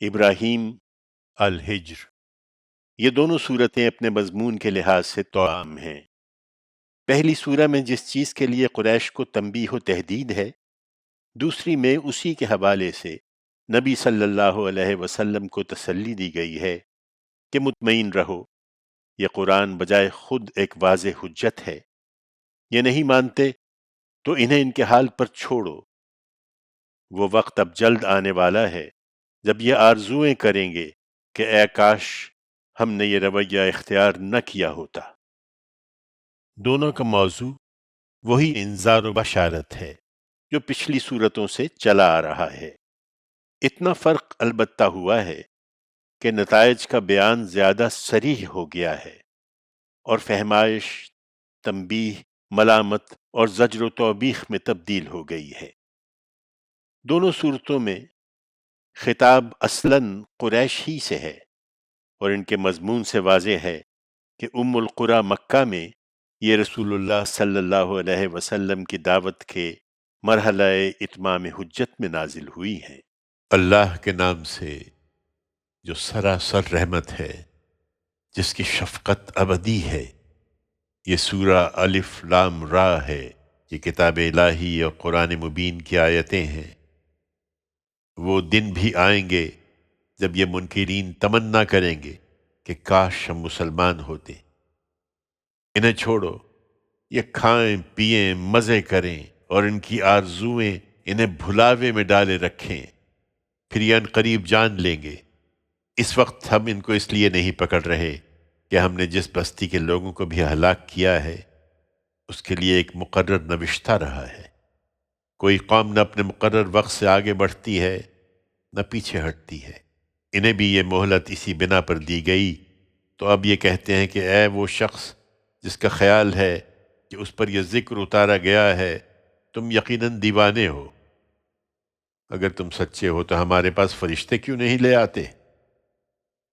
ابراہیم، الحجر، یہ دونوں صورتیں اپنے مضمون کے لحاظ سے توأم ہیں۔ پہلی سورہ میں جس چیز کے لیے قریش کو تنبیہ و تحدید ہے، دوسری میں اسی کے حوالے سے نبی صلی اللہ علیہ وسلم کو تسلی دی گئی ہے کہ مطمئن رہو، یہ قرآن بجائے خود ایک واضح حجت ہے۔ یہ نہیں مانتے تو انہیں ان کے حال پر چھوڑو، وہ وقت اب جلد آنے والا ہے جب یہ آرزوئیں کریں گے کہ اے کاش ہم نے یہ رویہ اختیار نہ کیا ہوتا۔ دونوں کا موضوع وہی انذار و بشارت ہے جو پچھلی صورتوں سے چلا آ رہا ہے۔ اتنا فرق البتہ ہوا ہے کہ نتائج کا بیان زیادہ صریح ہو گیا ہے اور فہمائش، تنبیہ، ملامت اور زجر و توبیخ میں تبدیل ہو گئی ہے۔ دونوں صورتوں میں خطاب اصلاً قریش ہی سے ہے اور ان کے مضمون سے واضح ہے کہ القریٰ مکہ میں یہ رسول اللہ صلی اللہ علیہ وسلم کی دعوت کے مرحلہ اتمام حجت میں نازل ہوئی ہیں۔ اللہ کے نام سے جو سراسر رحمت ہے، جس کی شفقت ابدی ہے۔ یہ سورہ الف لام را ہے، یہ کتاب الہی اور قرآن مبین کی آیتیں ہیں۔ وہ دن بھی آئیں گے جب یہ منکرین تمنا کریں گے کہ کاش ہم مسلمان ہوتے۔ انہیں چھوڑو، یہ کھائیں پیئیں مزے کریں اور ان کی آرزوئیں انہیں بھلاوے میں ڈالے رکھیں، پھر یہ عنقریب جان لیں گے۔ اس وقت ہم ان کو اس لیے نہیں پکڑ رہے کہ ہم نے جس بستی کے لوگوں کو بھی ہلاک کیا ہے اس کے لیے ایک مقرر نوشتہ رہا ہے۔ کوئی قوم نہ اپنے مقرر وقت سے آگے بڑھتی ہے نہ پیچھے ہٹتی ہے۔ انہیں بھی یہ مہلت اسی بنا پر دی گئی، تو اب یہ کہتے ہیں کہ اے وہ شخص جس کا خیال ہے کہ اس پر یہ ذکر اتارا گیا ہے، تم یقیناً دیوانے ہو۔ اگر تم سچے ہو تو ہمارے پاس فرشتے کیوں نہیں لے آتے؟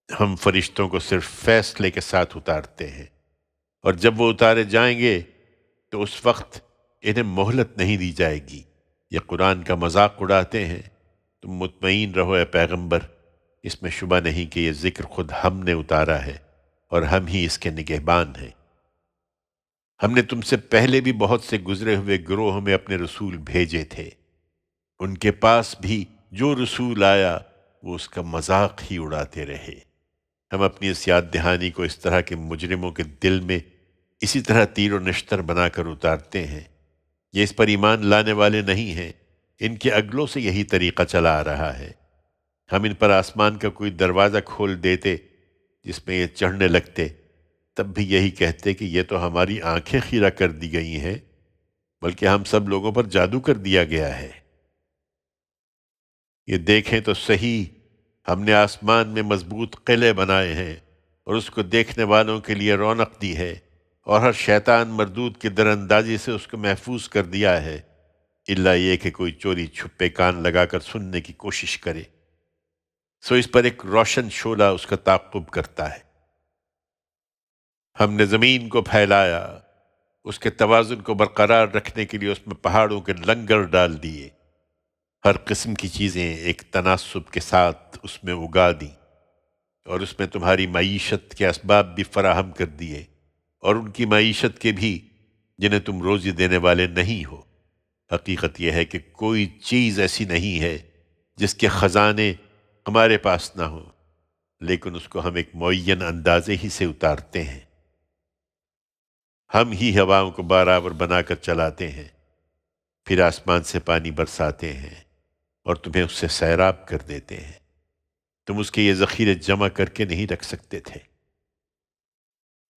ہم فرشتوں کو صرف فیصلے کے ساتھ اتارتے ہیں، اور جب وہ اتارے جائیں گے تو اس وقت انہیں مہلت نہیں دی جائے گی۔ یہ قرآن کا مذاق اڑاتے ہیں۔ تم مطمئن رہو اے پیغمبر، اس میں شبہ نہیں کہ یہ ذکر خود ہم نے اتارا ہے اور ہم ہی اس کے نگہبان ہیں۔ ہم نے تم سے پہلے بھی بہت سے گزرے ہوئے گروہوں میں اپنے رسول بھیجے تھے، ان کے پاس بھی جو رسول آیا وہ اس کا مذاق ہی اڑاتے رہے۔ ہم اپنی اس یاد دہانی کو اس طرح کے مجرموں کے دل میں اسی طرح تیر و نشتر بنا کر اتارتے ہیں۔ یہ اس پر ایمان لانے والے نہیں ہیں، ان کے اگلوں سے یہی طریقہ چلا آ رہا ہے۔ ہم ان پر آسمان کا کوئی دروازہ کھول دیتے جس میں یہ چڑھنے لگتے، تب بھی یہی کہتے کہ یہ تو ہماری آنکھیں خیرہ کر دی گئی ہیں، بلکہ ہم سب لوگوں پر جادو کر دیا گیا ہے۔ یہ دیکھیں تو صحیح، ہم نے آسمان میں مضبوط قلعے بنائے ہیں اور اس کو دیکھنے والوں کے لیے رونق دی ہے، اور ہر شیطان مردود کی در اندازی سے اس کو محفوظ کر دیا ہے، الا یہ کہ کوئی چوری چھپے کان لگا کر سننے کی کوشش کرے، سو اس پر ایک روشن شعلہ اس کا تعقب کرتا ہے۔ ہم نے زمین کو پھیلایا، اس کے توازن کو برقرار رکھنے کے لیے اس میں پہاڑوں کے لنگر ڈال دیے، ہر قسم کی چیزیں ایک تناسب کے ساتھ اس میں اگا دیں، اور اس میں تمہاری معیشت کے اسباب بھی فراہم کر دیے، اور ان کی معیشت کے بھی جنہیں تم روزی دینے والے نہیں ہو۔ حقیقت یہ ہے کہ کوئی چیز ایسی نہیں ہے جس کے خزانے ہمارے پاس نہ ہوں، لیکن اس کو ہم ایک معین اندازے ہی سے اتارتے ہیں۔ ہم ہی ہواؤں کو بارآور بنا کر چلاتے ہیں، پھر آسمان سے پانی برساتے ہیں اور تمہیں اس سے سیراب کر دیتے ہیں۔ تم اس کے یہ ذخیرے جمع کر کے نہیں رکھ سکتے تھے۔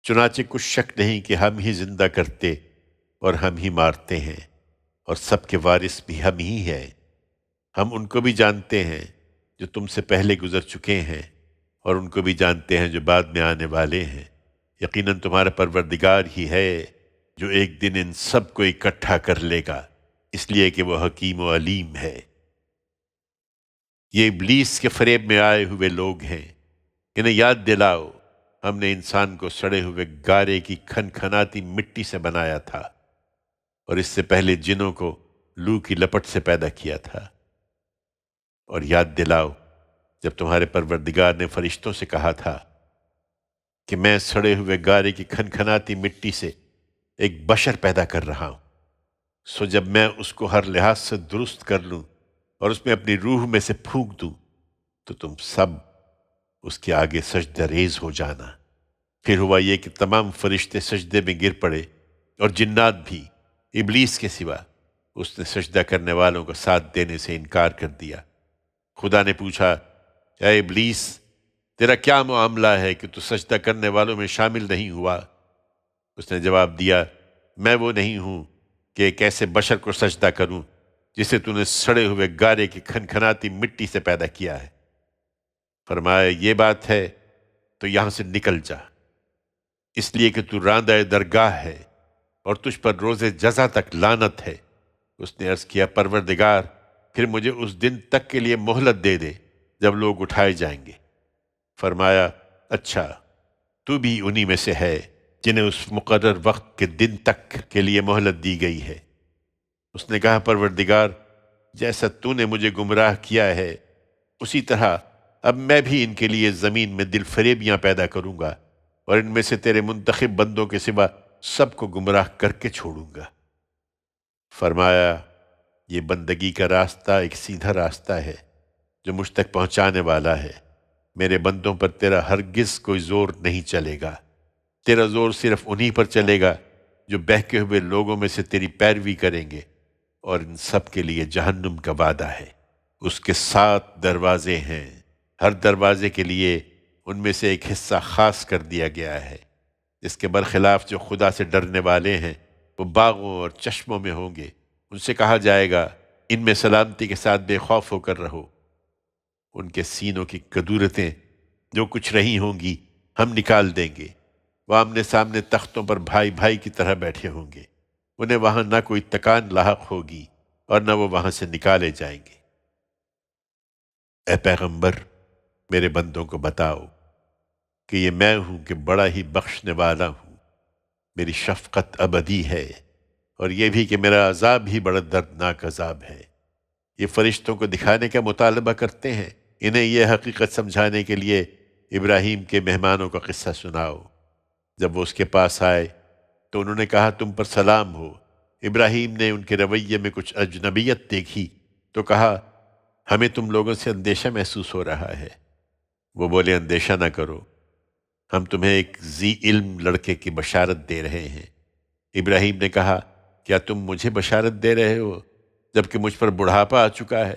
چنانچہ کچھ شک نہیں کہ ہم ہی زندہ کرتے اور ہم ہی مارتے ہیں، اور سب کے وارث بھی ہم ہی ہیں۔ ہم ان کو بھی جانتے ہیں جو تم سے پہلے گزر چکے ہیں، اور ان کو بھی جانتے ہیں جو بعد میں آنے والے ہیں۔ یقیناً تمہارا پروردگار ہی ہے جو ایک دن ان سب کو اکٹھا کر لے گا، اس لیے کہ وہ حکیم و علیم ہے۔ یہ ابلیس کے فریب میں آئے ہوئے لوگ ہیں، انہیں یاد دلاؤ، ہم نے انسان کو سڑے ہوئے گارے کی کھنکھناتی مٹی سے بنایا تھا، اور اس سے پہلے جنوں کو لو کی لپٹ سے پیدا کیا تھا۔ اور یاد دلاؤ جب تمہارے پروردگار نے فرشتوں سے کہا تھا کہ میں سڑے ہوئے گارے کی کھنکھناتی مٹی سے ایک بشر پیدا کر رہا ہوں، سو جب میں اس کو ہر لحاظ سے درست کر لوں اور اس میں اپنی روح میں سے پھونک دوں تو تم سب اس کے آگے سجدہ ریز ہو جانا۔ پھر ہوا یہ کہ تمام فرشتے سجدے میں گر پڑے اور جنات بھی، ابلیس کے سوا۔ اس نے سجدہ کرنے والوں کا ساتھ دینے سے انکار کر دیا۔ خدا نے پوچھا، اے ابلیس، تیرا کیا معاملہ ہے کہ تو سجدہ کرنے والوں میں شامل نہیں ہوا؟ اس نے جواب دیا، میں وہ نہیں ہوں کہ ایک ایسے بشر کو سجدہ کروں جسے تو نے سڑے ہوئے گارے کی کھنکھناتی مٹی سے پیدا کیا ہے۔ فرمایا، یہ بات ہے تو یہاں سے نکل جا، اس لیے کہ تو راندہ درگاہ ہے اور تجھ پر روز جزا تک لعنت ہے۔ اس نے عرض کیا، پروردگار، پھر مجھے اس دن تک کے لیے مہلت دے دے جب لوگ اٹھائے جائیں گے۔ فرمایا، اچھا، تو بھی انہی میں سے ہے جنہیں اس مقرر وقت کے دن تک کے لیے مہلت دی گئی ہے۔ اس نے کہا، پروردگار، جیسا تو نے مجھے گمراہ کیا ہے اسی طرح اب میں بھی ان کے لیے زمین میں دل فریبیاں پیدا کروں گا اور ان میں سے تیرے منتخب بندوں کے سوا سب کو گمراہ کر کے چھوڑوں گا۔ فرمایا، یہ بندگی کا راستہ ایک سیدھا راستہ ہے جو مجھ تک پہنچانے والا ہے۔ میرے بندوں پر تیرا ہرگز کوئی زور نہیں چلے گا، تیرا زور صرف انہی پر چلے گا جو بہکے ہوئے لوگوں میں سے تیری پیروی کریں گے، اور ان سب کے لیے جہنم کا وعدہ ہے۔ اس کے 7 دروازے ہیں، ہر دروازے کے لیے ان میں سے ایک حصہ خاص کر دیا گیا ہے۔ اس کے برخلاف جو خدا سے ڈرنے والے ہیں وہ باغوں اور چشموں میں ہوں گے۔ ان سے کہا جائے گا، ان میں سلامتی کے ساتھ بے خوف ہو کر رہو۔ ان کے سینوں کی کدورتیں جو کچھ رہی ہوں گی ہم نکال دیں گے۔ وہ آمنے سامنے تختوں پر بھائی بھائی کی طرح بیٹھے ہوں گے۔ انہیں وہاں نہ کوئی تکان لاحق ہوگی اور نہ وہ وہاں سے نکالے جائیں گے۔ اے پیغمبر، میرے بندوں کو بتاؤ کہ یہ میں ہوں کہ بڑا ہی بخشنے والا ہوں، میری شفقت ابدی ہے، اور یہ بھی کہ میرا عذاب ہی بڑا دردناک عذاب ہے۔ یہ فرشتوں کو دکھانے کا مطالبہ کرتے ہیں، انہیں یہ حقیقت سمجھانے کے لیے ابراہیم کے مہمانوں کا قصہ سناؤ۔ جب وہ اس کے پاس آئے تو انہوں نے کہا، تم پر سلام ہو۔ ابراہیم نے ان کے رویے میں کچھ اجنبیت دیکھی تو کہا، ہمیں تم لوگوں سے اندیشہ محسوس ہو رہا ہے۔ وہ بولے، اندیشہ نہ کرو، ہم تمہیں ایک ذی علم لڑکے کی بشارت دے رہے ہیں۔ ابراہیم نے کہا، کیا تم مجھے بشارت دے رہے ہو جبکہ مجھ پر بڑھاپا آ چکا ہے؟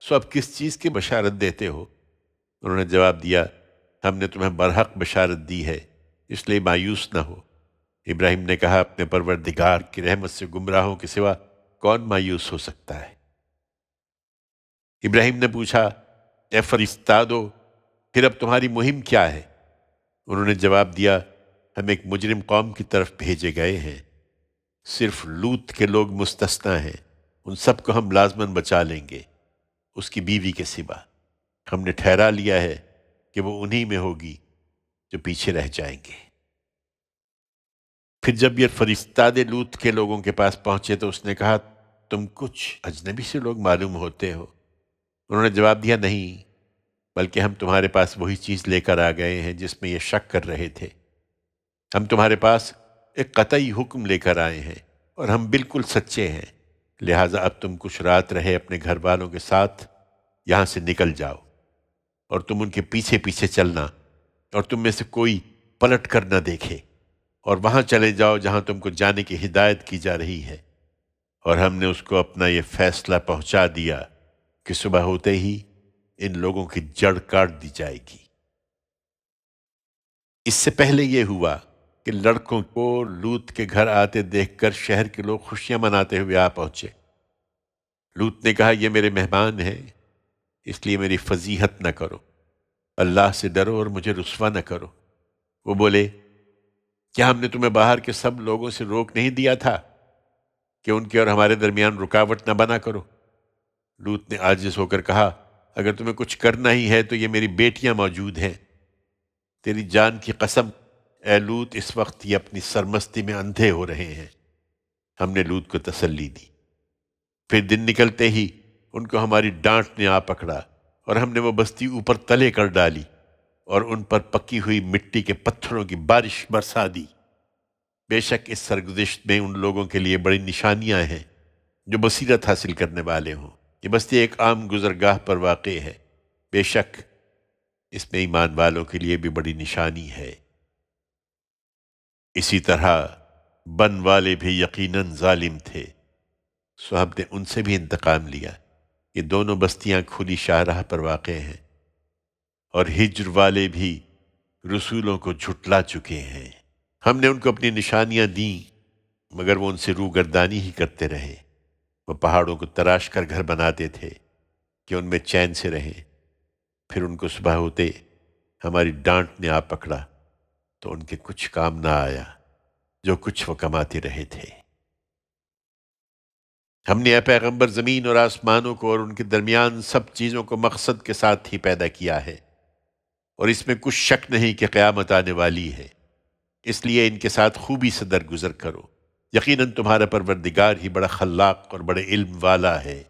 سو اب کس چیز کی بشارت دیتے ہو؟ انہوں نے جواب دیا، ہم نے تمہیں برحق بشارت دی ہے، اس لیے مایوس نہ ہو۔ ابراہیم نے کہا، اپنے پروردگار کی رحمت سے گمراہوں کے سوا کون مایوس ہو سکتا ہے؟ ابراہیم نے پوچھا، اے فرشتادو، پھر اب تمہاری مہم کیا ہے؟ انہوں نے جواب دیا، ہم ایک مجرم قوم کی طرف بھیجے گئے ہیں، صرف لوط کے لوگ مستثنیٰ ہیں، ان سب کو ہم لازماً بچا لیں گے، اس کی بیوی کے سوا۔ ہم نے ٹھہرا لیا ہے کہ وہ انہی میں ہوگی جو پیچھے رہ جائیں گے۔ پھر جب یہ فرشتاد لوط کے لوگوں کے پاس پہنچے تو اس نے کہا، تم کچھ اجنبی سے لوگ معلوم ہوتے ہو؟ انہوں نے جواب دیا، نہیں، بلکہ ہم تمہارے پاس وہی چیز لے کر آ گئے ہیں جس میں یہ شک کر رہے تھے۔ ہم تمہارے پاس ایک قطعی حکم لے کر آئے ہیں اور ہم بالکل سچے ہیں، لہٰذا اب تم کچھ رات رہے اپنے گھر والوں کے ساتھ یہاں سے نکل جاؤ، اور تم ان کے پیچھے پیچھے چلنا، اور تم میں سے کوئی پلٹ کر نہ دیکھے، اور وہاں چلے جاؤ جہاں تم کو جانے کی ہدایت کی جا رہی ہے۔ اور ہم نے اس کو اپنا یہ فیصلہ پہنچا دیا کہ صبح ہوتے ہی ان لوگوں کی جڑ کاٹ دی جائے گی۔ اس سے پہلے یہ ہوا کہ لڑکوں کو لوط کے گھر آتے دیکھ کر شہر کے لوگ خوشیاں مناتے ہوئے آ پہنچے۔ لوط نے کہا، یہ میرے مہمان ہیں، اس لیے میری فضیحت نہ کرو، اللہ سے ڈرو اور مجھے رسوا نہ کرو۔ وہ بولے، کیا ہم نے تمہیں باہر کے سب لوگوں سے روک نہیں دیا تھا کہ ان کے اور ہمارے درمیان رکاوٹ نہ بنا کرو؟ لوط نے عاجز ہو کر کہا، اگر تمہیں کچھ کرنا ہی ہے تو یہ میری بیٹیاں موجود ہیں۔ تیری جان کی قسم، اے لوط، اس وقت یہ اپنی سرمستی میں اندھے ہو رہے ہیں۔ ہم نے لوط کو تسلی دی۔ پھر دن نکلتے ہی ان کو ہماری ڈانٹ نے آ پکڑا اور ہم نے وہ بستی اوپر تلے کر ڈالی اور ان پر پکی ہوئی مٹی کے پتھروں کی بارش برسا دی۔ بے شک اس سرگزشت میں ان لوگوں کے لیے بڑی نشانیاں ہیں جو بصیرت حاصل کرنے والے ہوں۔ یہ بستی ایک عام گزرگاہ پر واقع ہے، بے شک اس میں ایمان والوں کے لیے بھی بڑی نشانی ہے۔ اسی طرح بن والے بھی یقیناً ظالم تھے، سو ہم نے ان سے بھی انتقام لیا۔ یہ دونوں بستیاں کھلی شاہراہ پر واقع ہیں، اور ہجر والے بھی رسولوں کو جھٹلا چکے ہیں۔ ہم نے ان کو اپنی نشانیاں دیں مگر وہ ان سے روگردانی ہی کرتے رہے۔ وہ پہاڑوں کو تراش کر گھر بناتے تھے کہ ان میں چین سے رہیں، پھر ان کو صبح ہوتے ہماری ڈانٹ نے آ پکڑا تو ان کے کچھ کام نہ آیا جو کچھ وہ کماتے رہے تھے۔ ہم نے اے پیغمبر زمین اور آسمانوں کو اور ان کے درمیان سب چیزوں کو مقصد کے ساتھ ہی پیدا کیا ہے، اور اس میں کچھ شک نہیں کہ قیامت آنے والی ہے، اس لیے ان کے ساتھ خوبی سے درگزر کرو۔ یقیناً تمہارا پروردگار ہی بڑا خلاق اور بڑے علم والا ہے۔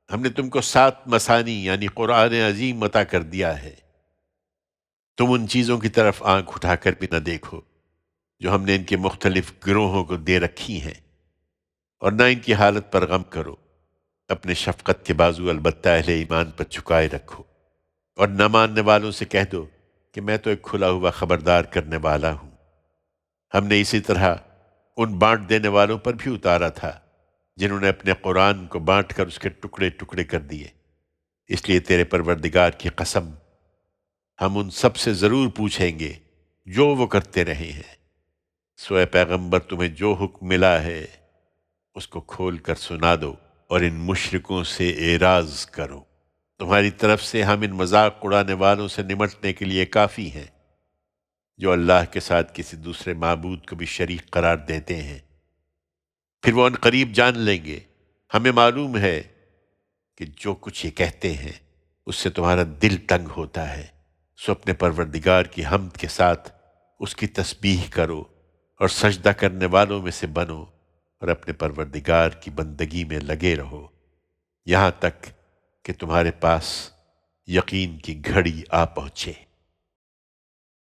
ہم نے تم کو 7 مثانی یعنی قرآن عظیم عطا کر دیا ہے، تم ان چیزوں کی طرف آنکھ اٹھا کر بھی نہ دیکھو جو ہم نے ان کے مختلف گروہوں کو دے رکھی ہیں، اور نہ ان کی حالت پر غم کرو۔ اپنے شفقت کے بازو البتہ اہل ایمان پر جھکائے رکھو، اور نہ ماننے والوں سے کہہ دو کہ میں تو ایک کھلا ہوا خبردار کرنے والا ہوں۔ ہم نے اسی طرح ان بانٹ دینے والوں پر بھی اتارا تھا جنہوں نے اپنے قرآن کو بانٹ کر اس کے ٹکڑے ٹکڑے کر دیے۔ اس لیے تیرے پروردگار کی قسم، ہم ان سب سے ضرور پوچھیں گے جو وہ کرتے رہے ہیں۔ سو اے پیغمبر تمہیں جو حکم ملا ہے اس کو کھول کر سنا دو اور ان مشرکوں سے اعراض کرو۔ تمہاری طرف سے ہم ان مذاق اڑانے والوں سے نمٹنے کے لیے کافی ہیں جو اللہ کے ساتھ کسی دوسرے معبود کو بھی شریک قرار دیتے ہیں۔ پھر وہ ان قریب جان لیں گے، ہمیں معلوم ہے کہ جو کچھ یہ کہتے ہیں اس سے تمہارا دل تنگ ہوتا ہے، سو اپنے پروردگار کی حمد کے ساتھ اس کی تسبیح کرو اور سجدہ کرنے والوں میں سے بنو، اور اپنے پروردگار کی بندگی میں لگے رہو یہاں تک کہ تمہارے پاس یقین کی گھڑی آ پہنچے۔